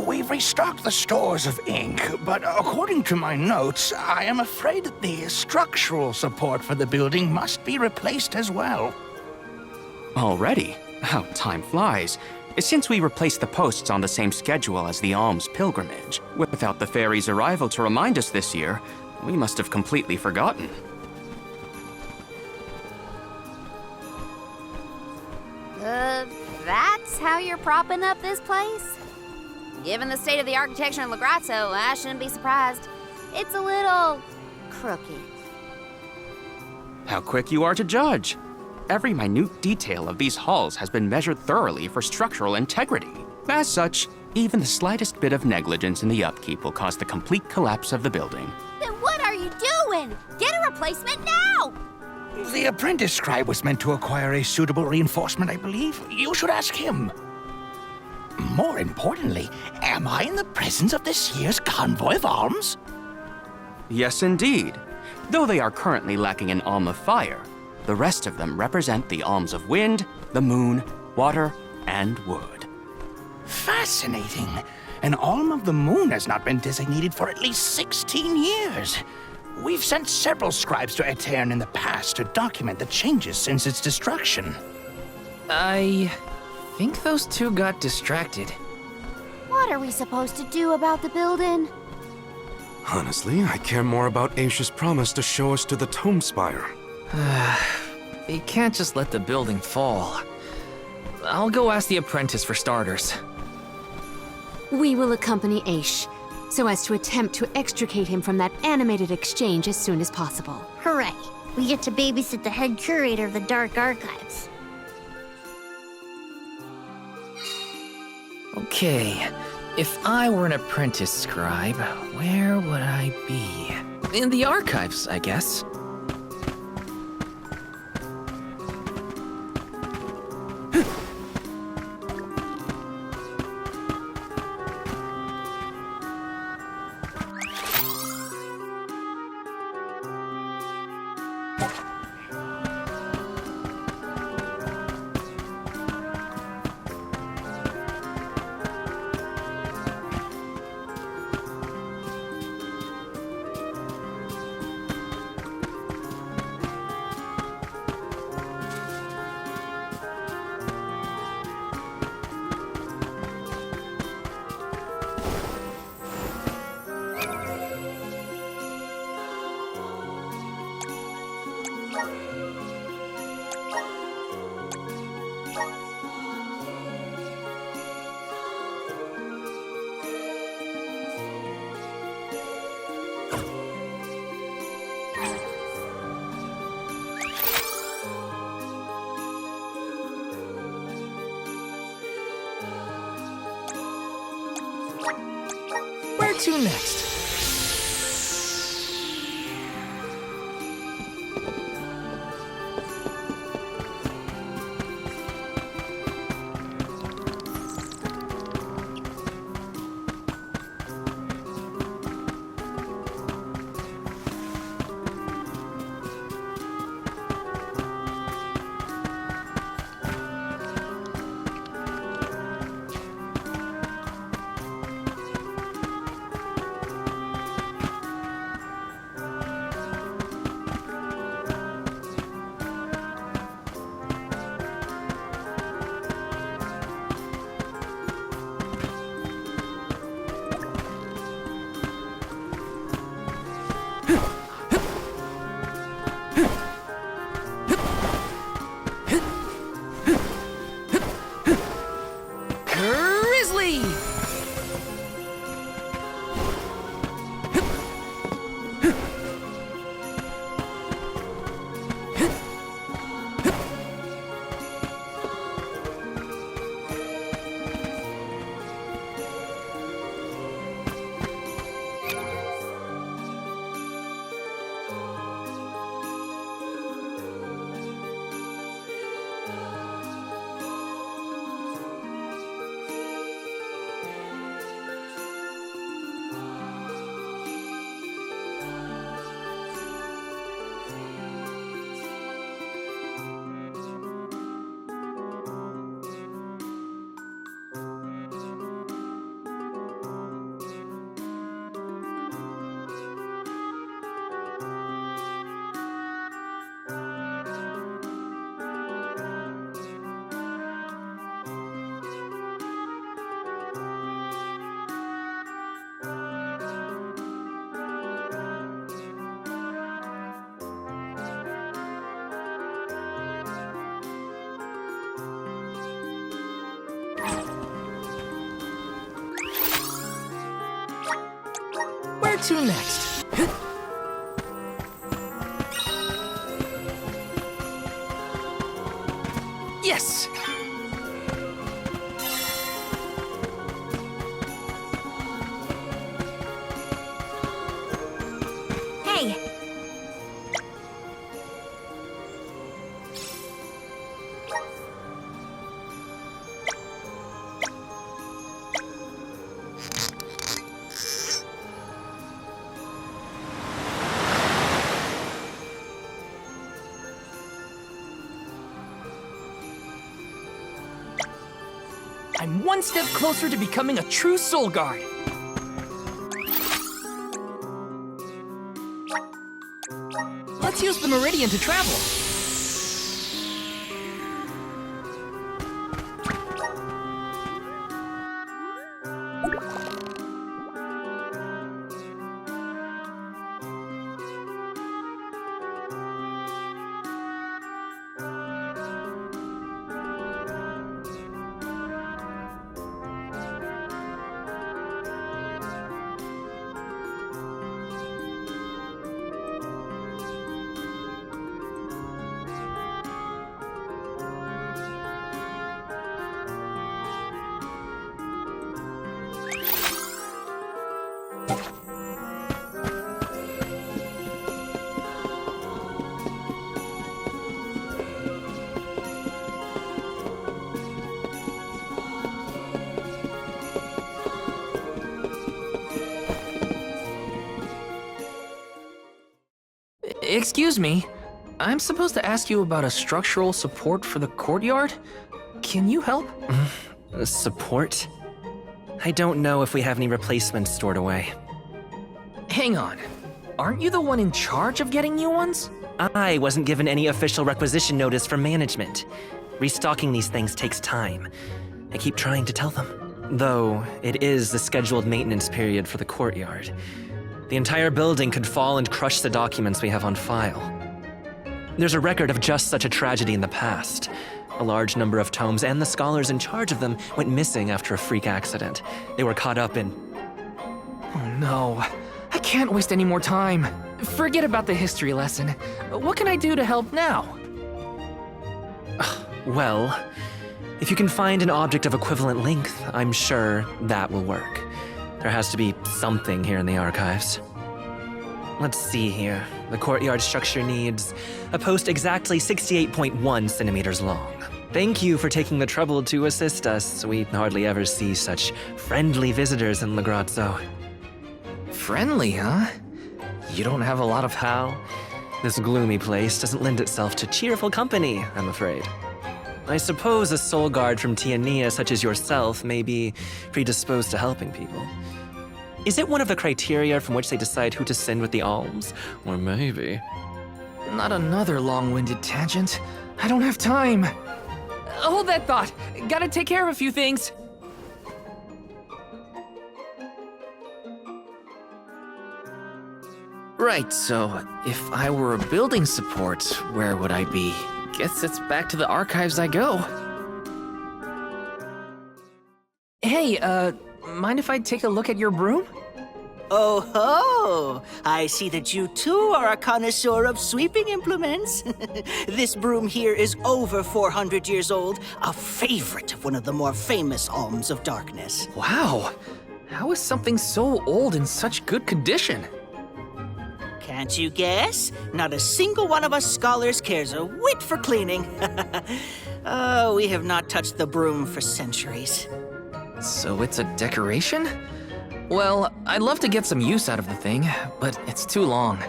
We've restocked the stores of ink, but according to my notes, I am afraid that the structural support for the building must be replaced as well. Already? How time flies. Since we replaced the posts on the same schedule as the Alms pilgrimage, without the fairy's arrival to remind us this year, we must have completely forgotten. That's how you're propping up this place? Given the state of the architecture in Lagrazzo, I shouldn't be surprised. It's a little crooked. How quick you are to judge. Every minute detail of these halls has been measured thoroughly for structural integrity. As such, even the slightest bit of negligence in the upkeep will cause the complete collapse of the building. Then what are you doing? Get a replacement now! The apprentice scribe was meant to acquire a suitable reinforcement, I believe. You should ask him. More importantly, am I in the presence of this year's Convoy of Alms? Yes, indeed. Though they are currently lacking an Alm of Fire, the rest of them represent the Alms of Wind, the Moon, Water, and Wood. Fascinating. An Alm of the Moon has not been designated for at least 16 years. We've sent several scribes to Aetern in the past to document the changes since its destruction. I think those two got distracted. What are we supposed to do about the building? Honestly, I care more about Aisha's promise to show us to the Tome Spire. They can't just let the building fall. I'll go ask the apprentice for starters. We will accompany Aish, so as to attempt to extricate him from that animated exchange as soon as possible. Hooray! We get to babysit the head curator of the Dark Archives. Okay, if I were an apprentice scribe, where would I be? In the archives, I guess. Where to next? Where to next? Yes! Hey, I'm one step closer to becoming a true Soul Guard. Let's use the Meridian to travel. Excuse me, I'm supposed to ask you about a structural support for the courtyard? Can you help? Support? I don't know if we have any replacements stored away. Hang on, aren't you the one in charge of getting new ones? I wasn't given any official requisition notice from management. Restocking these things takes time. I keep trying to tell them. Though, it is the scheduled maintenance period for the courtyard. The entire building could fall and crush the documents we have on file. There's a record of just such a tragedy in the past. A large number of tomes and the scholars in charge of them went missing after a freak accident. They were caught up in... Oh no, I can't waste any more time. Forget about the history lesson. What can I do to help now? Well, if you can find an object of equivalent length, I'm sure that will work. There has to be something here in the archives. Let's see here. The courtyard structure needs a post exactly 68.1 centimeters long. Thank you for taking the trouble to assist us. We hardly ever see such friendly visitors in Legrazzo. Friendly, huh? You don't have a lot of How? This gloomy place doesn't lend itself to cheerful company, I'm afraid. I suppose a soul guard from Tiania such as yourself may be predisposed to helping people. Is it one of the criteria from which they decide who to send with the alms? Or maybe... Not another long-winded tangent. I don't have time. Hold that thought. Gotta take care of a few things. Right, so if I were a building support, where would I be? Guess it's back to the archives I go. Hey, mind if I take a look at your broom? Oh ho! I see that you too are a connoisseur of sweeping implements. This broom here is over 400 years old, a favorite of one of the more famous Alms of Darkness. Wow, how is something so old in such good condition? Can't you guess? Not a single one of us scholars cares a whit for cleaning. Oh, we have not touched the broom for centuries. So it's a decoration? Well, I'd love to get some use out of the thing, but it's too long.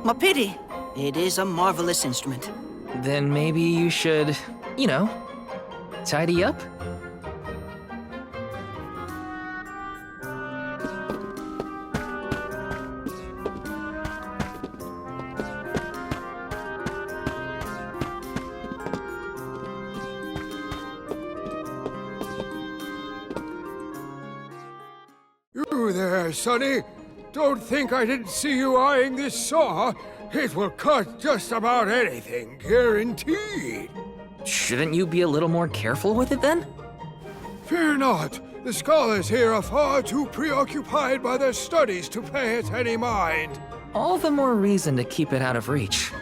A pity. It is a marvelous instrument. Then maybe you should, tidy up? You there, Sonny. Don't think I didn't see you eyeing this saw. It will cut just about anything, guaranteed. Shouldn't you be a little more careful with it then? Fear not. The scholars here are far too preoccupied by their studies to pay it any mind. All the more reason to keep it out of reach.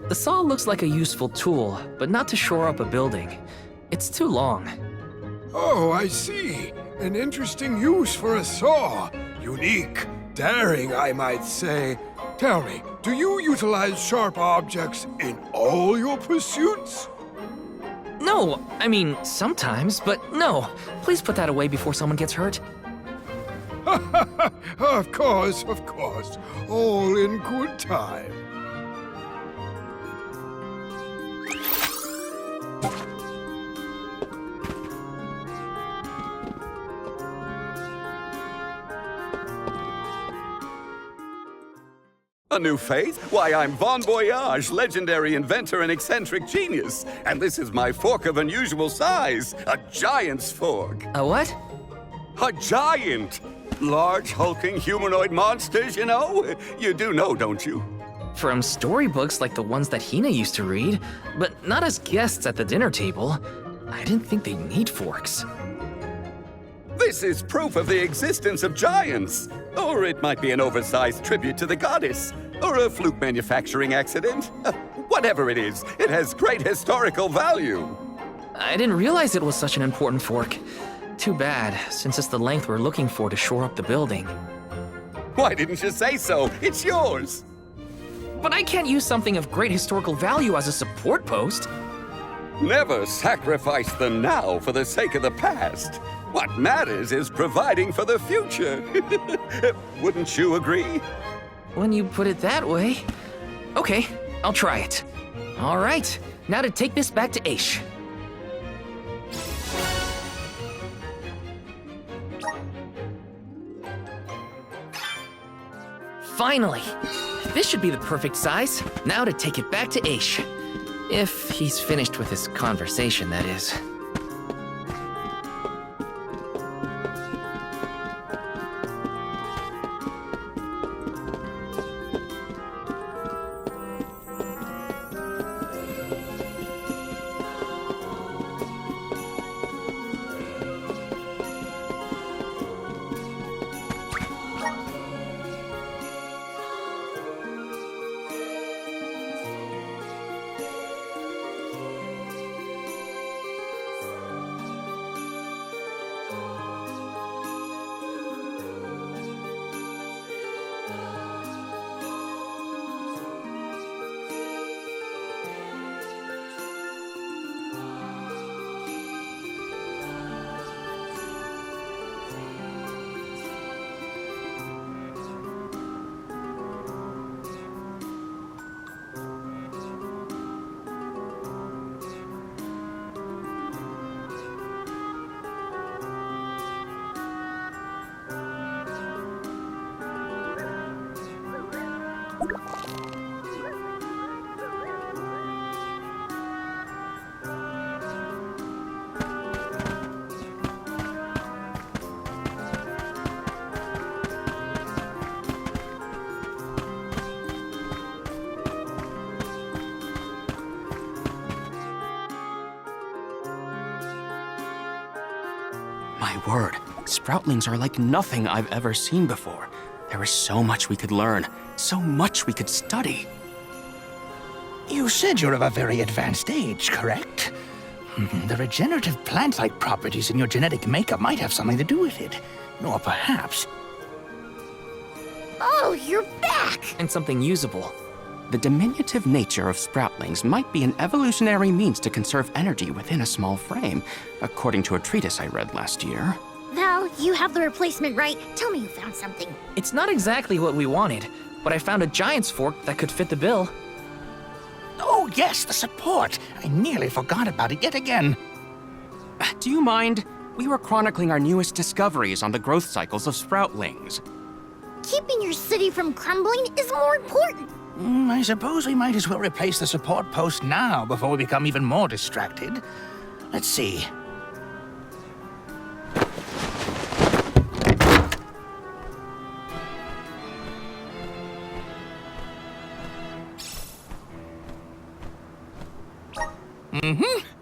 The saw looks like a useful tool, but not to shore up a building. It's too long. Oh, I see. An interesting use for a saw. Unique, daring, I might say. Tell me, do you utilize sharp objects in all your pursuits? No, I mean, sometimes, but no. Please put that away before someone gets hurt. Of course, of course. All in good time. A new faith? Why, I'm Bon Voyage, legendary inventor and eccentric genius. And this is my fork of unusual size, a giant's fork. A what? A giant! Large, hulking humanoid monsters, you know? You do know, don't you? From storybooks like the ones that Hina used to read, but not as guests at the dinner table. I didn't think they need forks. This is proof of the existence of giants. Or it might be an oversized tribute to the goddess. Or a fluke manufacturing accident. Whatever it is, it has great historical value. I didn't realize it was such an important fork. Too bad, since it's the length we're looking for to shore up the building. Why didn't you say so? It's yours. But I can't use something of great historical value as a support post. Never sacrifice the now for the sake of the past. What matters is providing for the future. Wouldn't you agree? When you put it that way. Okay, I'll try it. All right, now to take this back to Aish. Finally! This should be the perfect size. Now to take it back to Aish. If he's finished with his conversation, that is. My word, Sproutlings are like nothing I've ever seen before. There is so much we could learn, so much we could study. You said you're of a very advanced age, correct? The regenerative plant-like properties in your genetic makeup might have something to do with it. Or perhaps... Oh, you're back! And something usable. The diminutive nature of Sproutlings might be an evolutionary means to conserve energy within a small frame, according to a treatise I read last year. Val, you have the replacement, right? Tell me you found something. It's not exactly what we wanted, but I found a giant's fork that could fit the bill. Oh, yes, the support. I nearly forgot about it yet again. Do you mind? We were chronicling our newest discoveries on the growth cycles of Sproutlings. Keeping your city from crumbling is more important. I suppose we might as well replace the support post now before we become even more distracted. Let's see.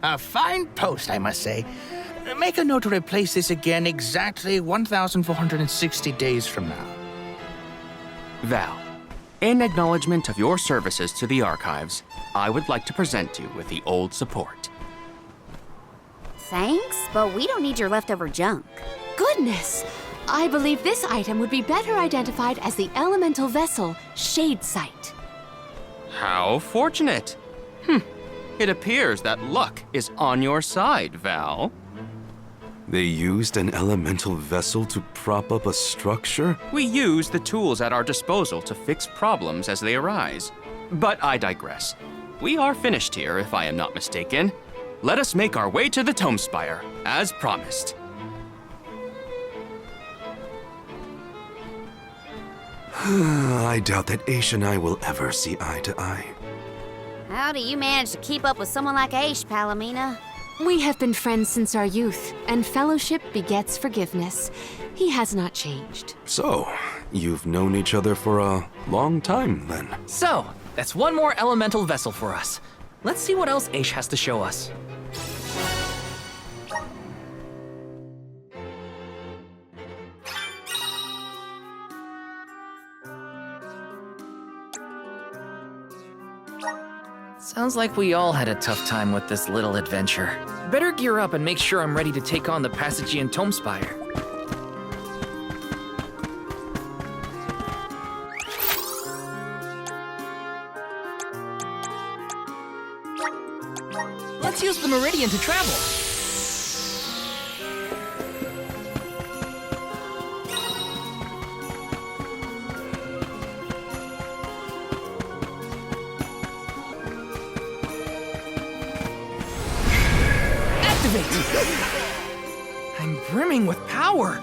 A fine post, I must say. Make a note to replace this again exactly 1,460 days from now. Val, in acknowledgement of your services to the archives, I would like to present you with the old support. Thanks, but we don't need your leftover junk. Goodness! I believe this item would be better identified as the elemental vessel Shade Sight. How fortunate. It appears that luck is on your side, Val. They used an elemental vessel to prop up a structure? We use the tools at our disposal to fix problems as they arise. But I digress. We are finished here, if I am not mistaken. Let us make our way to the Tome Spire, as promised. I doubt that Aish and I will ever see eye to eye. How do you manage to keep up with someone like Aish, Palomina? We have been friends since our youth, and fellowship begets forgiveness. He has not changed. So, you've known each other for a long time, then? So, that's one more elemental vessel for us. Let's see what else Aish has to show us. Sounds like we all had a tough time with this little adventure. Better gear up and make sure I'm ready to take on the Passagian Tome Spire. Let's use the Meridian to travel. I'm brimming with power.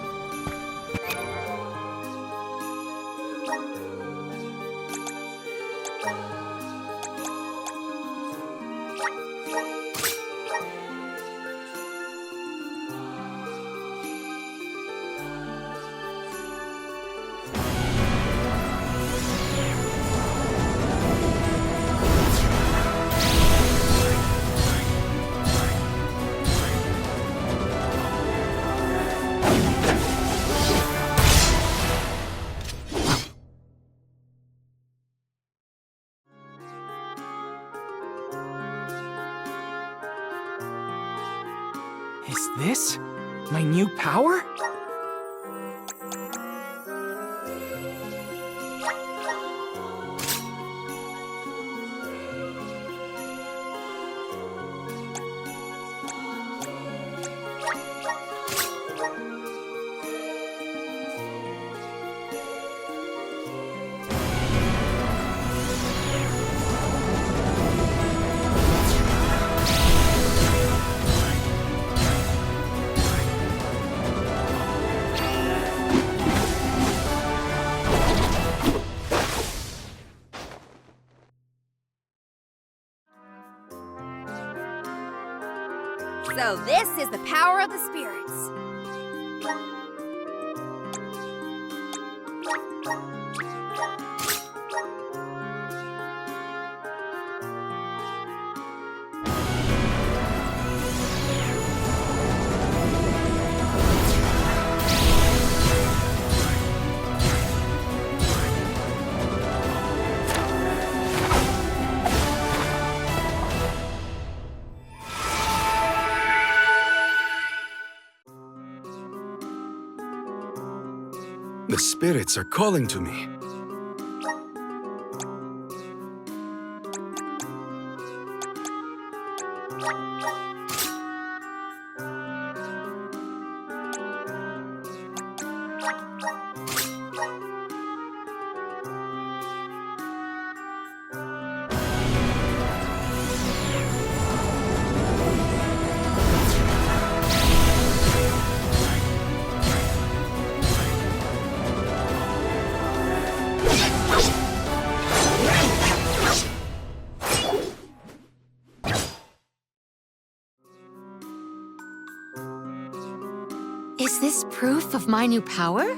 Is this my new power? So this is the power of the spirits. The spirits are calling to me. Is this proof of my new power?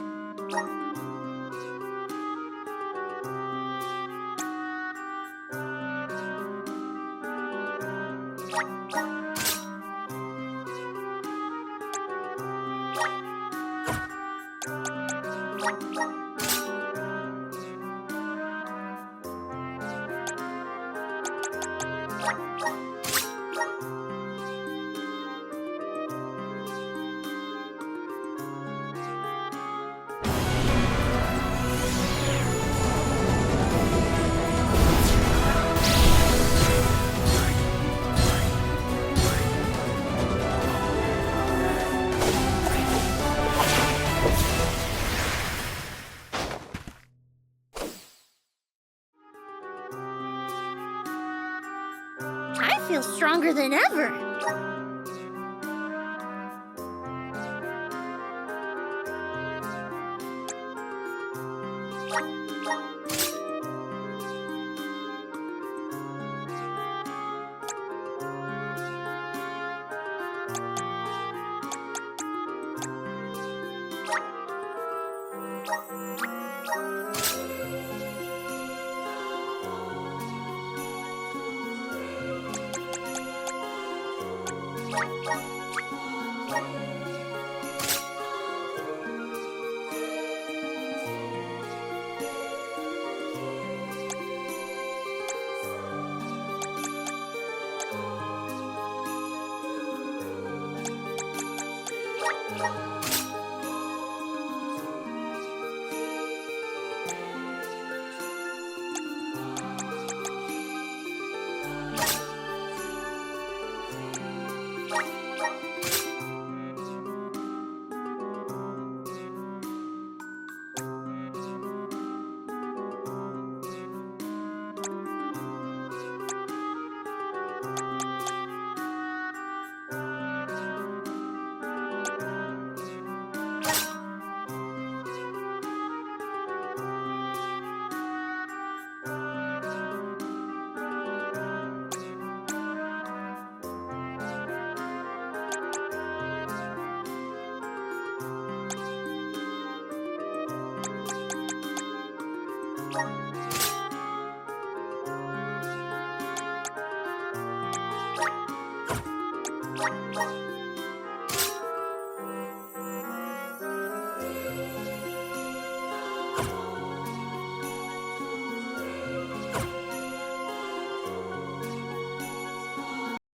I feel stronger than ever.